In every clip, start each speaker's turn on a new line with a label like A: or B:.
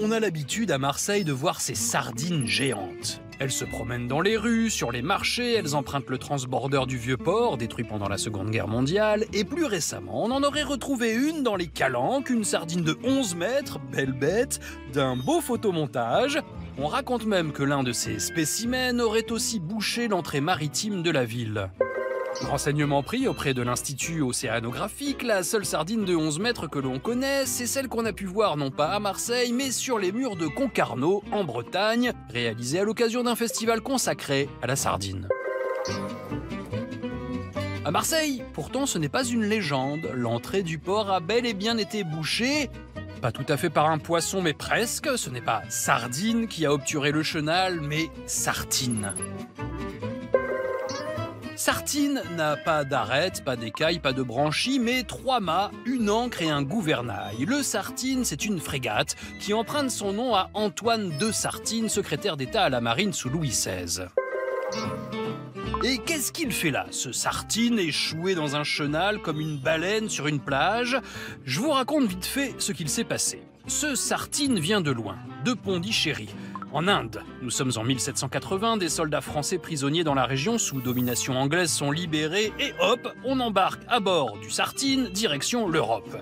A: On a l'habitude à Marseille de voir ces sardines géantes. Elles se promènent dans les rues, sur les marchés, elles empruntent le transborder du Vieux-Port, détruit pendant la Seconde Guerre mondiale, et plus récemment, on en aurait retrouvé une dans les Calanques, une sardine de 11 mètres, belle bête, d'un beau photomontage. On raconte même que l'un de ces spécimens aurait aussi bouché l'entrée maritime de la ville. Renseignement pris auprès de l'Institut océanographique, la seule sardine de 11 mètres que l'on connaît, c'est celle qu'on a pu voir non pas à Marseille, mais sur les murs de Concarneau, en Bretagne, réalisée à l'occasion d'un festival consacré à la sardine. À Marseille, pourtant ce n'est pas une légende, l'entrée du port a bel et bien été bouchée. Pas tout à fait par un poisson, mais presque, ce n'est pas Sardine qui a obturé le chenal, mais Sartine. Sartine n'a pas d'arête, pas d'écaille, pas de branchies, mais 3 mâts, une ancre et un gouvernail. Le Sartine, c'est une frégate qui emprunte son nom à Antoine de Sartine, secrétaire d'État à la marine sous Louis XVI. Et qu'est-ce qu'il fait là, ce Sartine échoué dans un chenal comme une baleine sur une plage? Je vous raconte vite fait ce qu'il s'est passé. Ce Sartine vient de loin, de Pondichéry, en Inde. Nous sommes en 1780, des soldats français prisonniers dans la région sous domination anglaise sont libérés et hop, on embarque à bord du Sartine, direction l'Europe.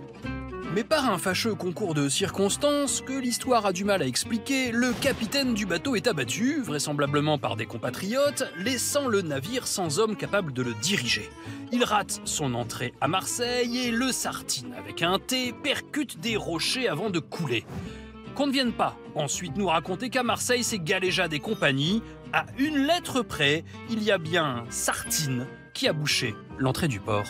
A: Mais par un fâcheux concours de circonstances que l'histoire a du mal à expliquer, le capitaine du bateau est abattu, vraisemblablement par des compatriotes, laissant le navire sans homme capable de le diriger. Il rate son entrée à Marseille et le Sartine, avec un T, percute des rochers avant de couler. Qu'on ne vienne pas ensuite nous raconter qu'à Marseille c'est galéjade et compagnie, à une lettre près, il y a bien Sartine qui a bouché l'entrée du port.